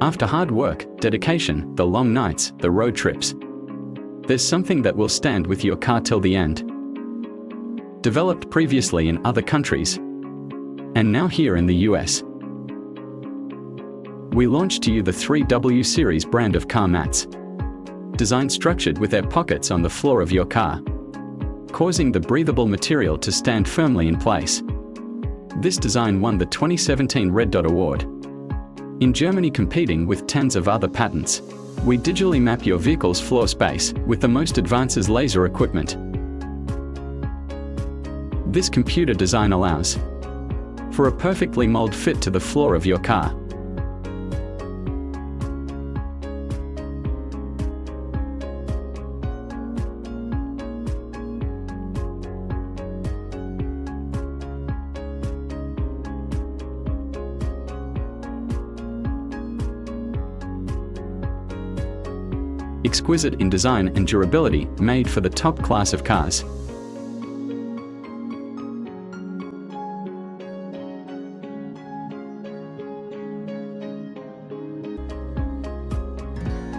After hard work, dedication, the long nights, the road trips, there's something that will stand with your car till the end. Developed previously in other countries, and now here in the US. We launched to you the 3W series brand of car mats, designed structured with air pockets on the floor of your car, causing the breathable material to stand firmly in place. This design won the 2017 Red Dot Award in Germany, competing with tens of other patents. We digitally map your vehicle's floor space with the most advanced laser equipment. This computer design allows for a perfectly mold fit to the floor of your car. Exquisite in design and durability, made for the top class of cars.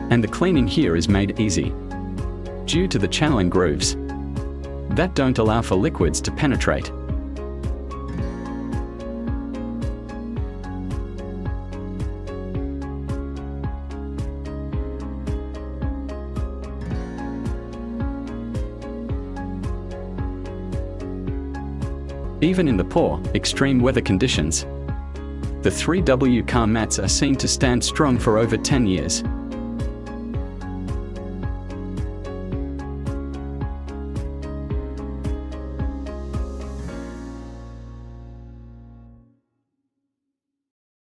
And the cleaning here is made easy, due to the channeling grooves that don't allow for liquids to penetrate. Even in the poor, extreme weather conditions, the 3W car mats are seen to stand strong for over 10 years.